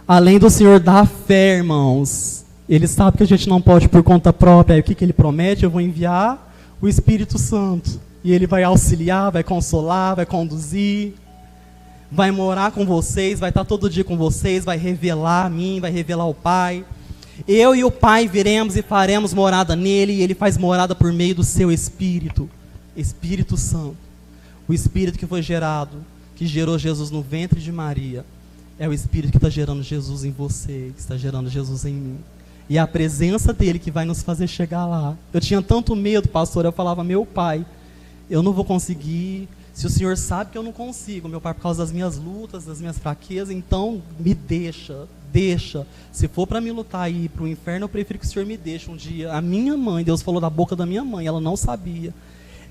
Speaker 1: Além do Senhor dar fé, irmãos, Ele sabe que a gente não pode por conta própria. Aí o que Ele promete? Eu vou enviar o Espírito Santo. E Ele vai auxiliar, vai consolar, vai conduzir, vai morar com vocês, vai estar todo dia com vocês, vai revelar a mim, vai revelar o Pai. Eu e o Pai viremos e faremos morada nele, e Ele faz morada por meio do seu Espírito, Espírito Santo. O Espírito que foi gerado, que gerou Jesus no ventre de Maria, é o Espírito que está gerando Jesus em você, que está gerando Jesus em mim. E é a presença dele que vai nos fazer chegar lá. Eu tinha tanto medo, pastor, eu falava, meu pai, eu não vou conseguir. Se o Senhor sabe que eu não consigo, meu pai, por causa das minhas lutas, das minhas fraquezas, então me deixa. Se for para me lutar e ir para o inferno, eu prefiro que o Senhor me deixe. Um dia, a minha mãe, Deus falou da boca da minha mãe, ela não sabia.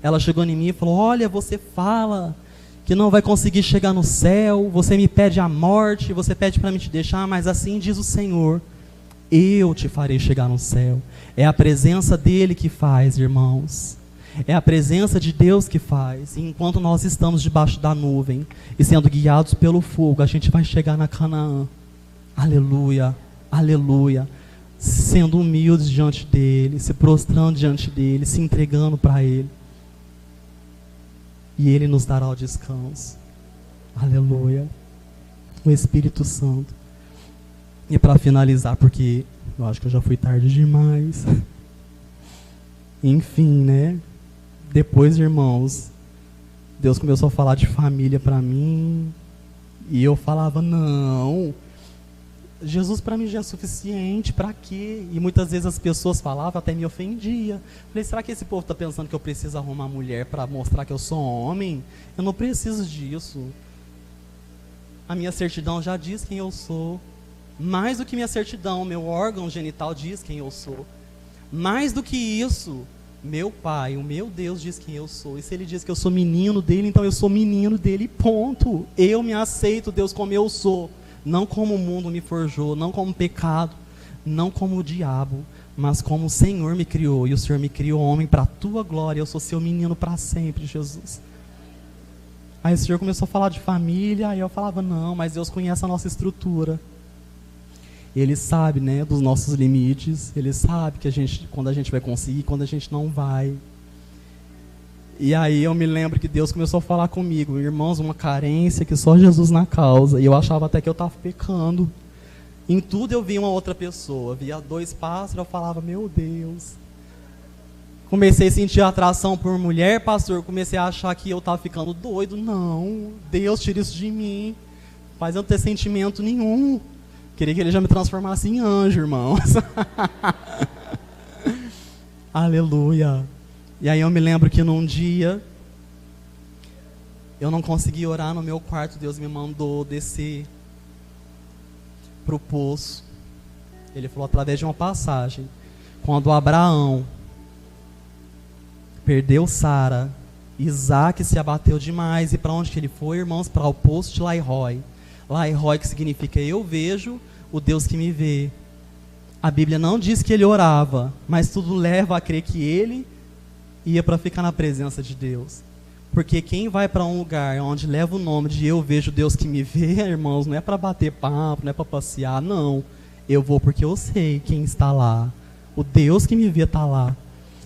Speaker 1: Ela chegou em mim e falou, olha, você fala que não vai conseguir chegar no céu, você me pede a morte, você pede para me te deixar, mas assim diz o Senhor, eu te farei chegar no céu. É a presença dele que faz, irmãos. É a presença de Deus que faz. E enquanto nós estamos debaixo da nuvem e sendo guiados pelo fogo, a gente vai chegar na Canaã. Aleluia, aleluia. Sendo humildes diante dele, se prostrando diante dele, se entregando para ele. E ele nos dará o descanso. Aleluia. O Espírito Santo. E para finalizar, porque eu acho que eu já fui tarde demais. Enfim, né? Depois, irmãos, Deus começou a falar de família para mim. E eu falava, não, Jesus para mim já é suficiente, para quê? E muitas vezes as pessoas falavam, até me ofendia. Falei, será que esse povo está pensando que eu preciso arrumar mulher para mostrar que eu sou homem? Eu não preciso disso. A minha certidão já diz quem eu sou. Mais do que minha certidão, meu órgão genital diz quem eu sou. Mais do que isso, meu Pai, o meu Deus diz quem eu sou. E se Ele diz que eu sou menino dele, então eu sou menino dele, ponto. Eu me aceito, Deus, como eu sou. Não como o mundo me forjou, não como pecado, não como o diabo, mas como o Senhor me criou. E o Senhor me criou homem para a tua glória. Eu sou seu menino para sempre, Jesus. Aí o Senhor começou a falar de família, aí eu falava, não, mas Deus conhece a nossa estrutura. Ele sabe, né, dos nossos limites. Ele sabe que quando a gente vai conseguir, quando a gente não vai. E aí eu me lembro que Deus começou a falar comigo, irmãos, uma carência que só Jesus na causa. E eu achava até que eu estava pecando. Em tudo eu via uma outra pessoa. Via 2 pássaros, eu falava, meu Deus. Comecei a sentir atração por mulher, pastor. Comecei a achar que eu estava ficando doido. Não, Deus, tira isso de mim. Faz eu não ter sentimento nenhum. Queria que ele já me transformasse em anjo, irmãos. Aleluia. E aí eu me lembro que num dia, eu não consegui orar no meu quarto. Deus me mandou descer para o poço. Ele falou através de uma passagem. Quando Abraão perdeu Sara, Isaac se abateu demais. E para onde que ele foi, irmãos? Para o poço de Lairoi. Lairoi, que significa eu vejo o Deus que me vê. A Bíblia não diz que ele orava, mas tudo leva a crer que ele ia para ficar na presença de Deus. Porque quem vai para um lugar onde leva o nome de eu vejo Deus que me vê, irmãos, não é para bater papo, não é para passear, não. Eu vou porque eu sei quem está lá. O Deus que me vê está lá.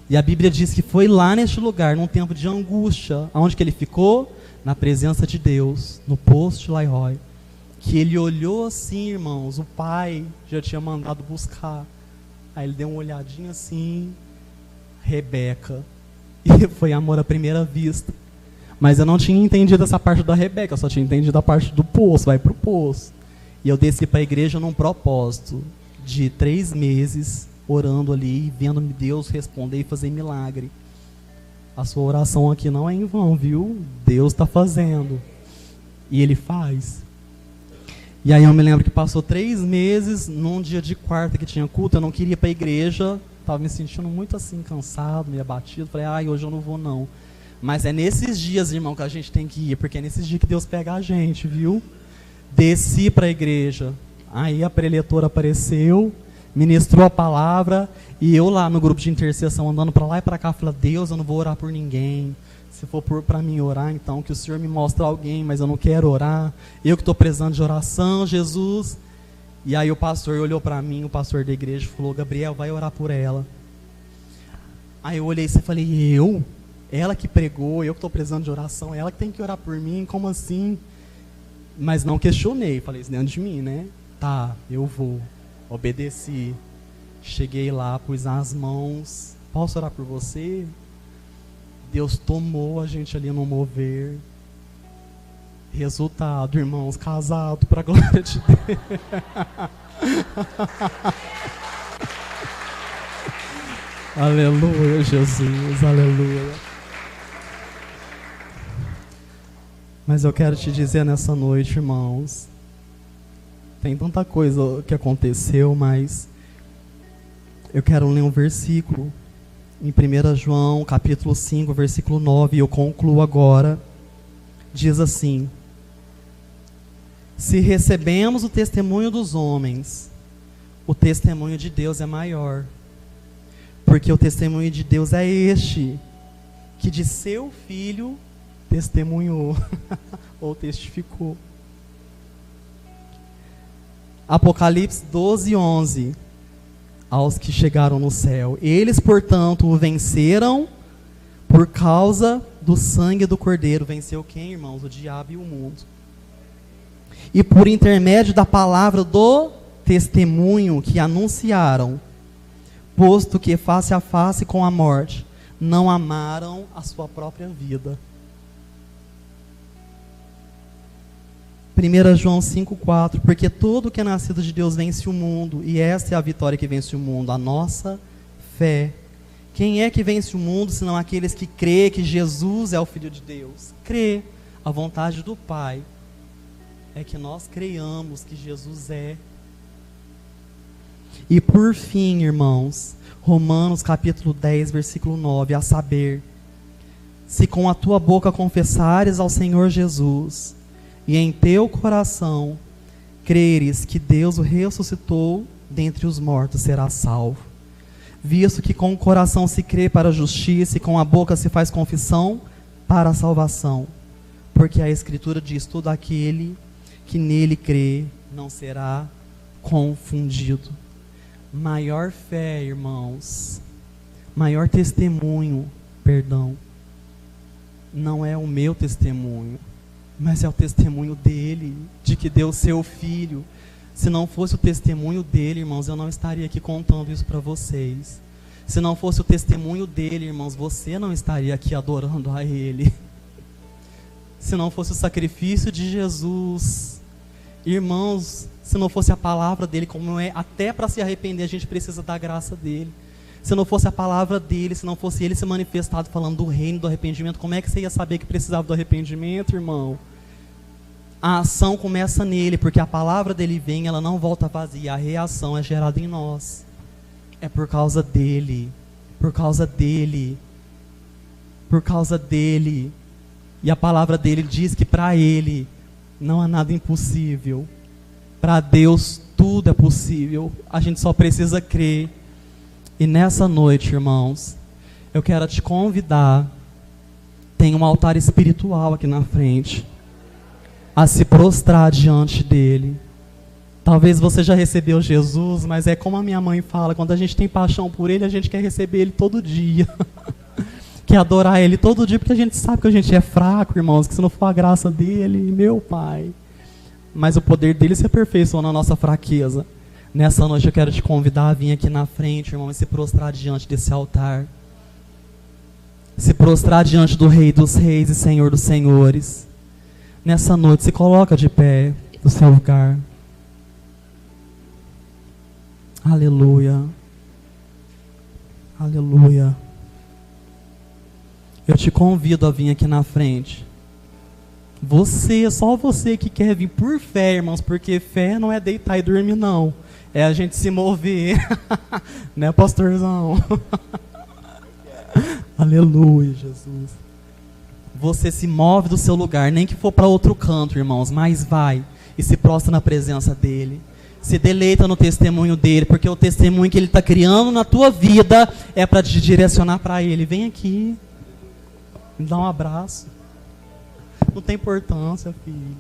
Speaker 1: E a Bíblia diz que foi lá neste lugar, num tempo de angústia, onde que ele ficou? Na presença de Deus, no poço de Lairoi. Que ele olhou assim, irmãos, o pai já tinha mandado buscar. Aí ele deu uma olhadinha assim, Rebeca. E foi amor à primeira vista. Mas eu não tinha entendido essa parte da Rebeca, eu só tinha entendido a parte do poço, vai pro poço. E eu desci para a igreja num propósito de 3 meses, orando ali, vendo Deus responder e fazer milagre. A sua oração aqui não é em vão, viu? Deus está fazendo. E Ele faz. E aí eu me lembro que passou 3 meses, num dia de quarta que tinha culto, eu não queria ir para a igreja, estava me sentindo muito assim, cansado, meio abatido. Falei, ai, hoje eu não vou não. Mas é nesses dias, irmão, que a gente tem que ir, porque é nesses dias que Deus pega a gente, viu? Desci para a igreja, aí a preletora apareceu, ministrou a palavra, e eu lá no grupo de intercessão, andando para lá e para cá, falei, Deus, eu não vou orar por ninguém. Se for para mim orar, então, que o Senhor me mostre alguém, mas eu não quero orar. Eu que estou precisando de oração, Jesus. E aí o pastor olhou para mim, o pastor da igreja, falou, Gabriel, vai orar por ela. Aí eu olhei e falei, eu? Ela que pregou, eu que estou precisando de oração, ela que tem que orar por mim, como assim? Mas não questionei, falei isso dentro de mim, né? Tá, eu vou. Obedeci. Cheguei lá, pus as mãos. Posso orar por você? Deus tomou a gente ali no mover. Resultado, irmãos, casado, para a glória de Deus. Aleluia, Jesus, aleluia. Mas eu quero te dizer nessa noite, irmãos, tem tanta coisa que aconteceu, mas eu quero ler um versículo em 1 João, capítulo 5, versículo 9, e eu concluo agora. Diz assim: se recebemos o testemunho dos homens, o testemunho de Deus é maior, porque o testemunho de Deus é este, que de seu Filho testemunhou ou testificou. Apocalipse 12:11. Aos que chegaram no céu, eles, portanto, o venceram por causa do sangue do Cordeiro. Venceu quem, irmãos? O diabo e o mundo. E por intermédio da palavra do testemunho que anunciaram, posto que face a face com a morte, não amaram a sua própria vida. 1 João 5,4, porque todo que é nascido de Deus vence o mundo, e esta é a vitória que vence o mundo, a nossa fé. Quem é que vence o mundo, senão aqueles que crê que Jesus é o Filho de Deus? Crê. A vontade do Pai é que nós creiamos que Jesus é. E por fim, irmãos, Romanos capítulo 10, versículo 9, a saber, se com a tua boca confessares ao Senhor Jesus, e em teu coração creres que Deus o ressuscitou dentre os mortos, serás salvo. Visto que com o coração se crê para a justiça e com a boca se faz confissão para a salvação. Porque a Escritura diz: todo aquele que nele crê não será confundido. Maior fé, irmãos, maior testemunho, perdão, não é o meu testemunho, mas é o testemunho dele, de que deu seu Filho. Se não fosse o testemunho dele, irmãos, eu não estaria aqui contando isso para vocês. Se não fosse o testemunho dele, irmãos, você não estaria aqui adorando a ele. Se não fosse o sacrifício de Jesus, irmãos, se não fosse a palavra dele, como é, até para se arrepender a gente precisa da graça dele. Se não fosse a palavra dele, se não fosse ele se manifestado falando do reino, do arrependimento, como é que você ia saber que precisava do arrependimento, irmão? A ação começa nele, porque a palavra dele vem, ela não volta vazia, a reação é gerada em nós. É por causa dele, por causa dele, por causa dele. E a palavra dele diz que para ele não há nada impossível. Para Deus tudo é possível, a gente só precisa crer. E nessa noite, irmãos, eu quero te convidar, tem um altar espiritual aqui na frente, a se prostrar diante dele. Talvez você já recebeu Jesus, mas é como a minha mãe fala, quando a gente tem paixão por ele, a gente quer receber ele todo dia. Quer adorar ele todo dia, porque a gente sabe que a gente é fraco, irmãos, que se não for a graça dele, meu Pai. Mas o poder dele se aperfeiçoa na nossa fraqueza. Nessa noite eu quero te convidar a vir aqui na frente, irmão, e se prostrar diante desse altar. Se prostrar diante do Rei dos Reis e Senhor dos Senhores. Nessa noite, se coloca de pé no seu lugar. Aleluia. Aleluia. Eu te convido a vir aqui na frente. Só você que quer vir por fé, irmãos, porque fé não é deitar e dormir, não. É a gente se mover. Né, pastorzão? Aleluia, Jesus. Você se move do seu lugar, nem que for para outro canto, irmãos, mas vai e se prostra na presença dele. Se deleita no testemunho dele, porque o testemunho que ele está criando na tua vida é para te direcionar para ele. Vem aqui, me dá um abraço. Não tem importância, filho.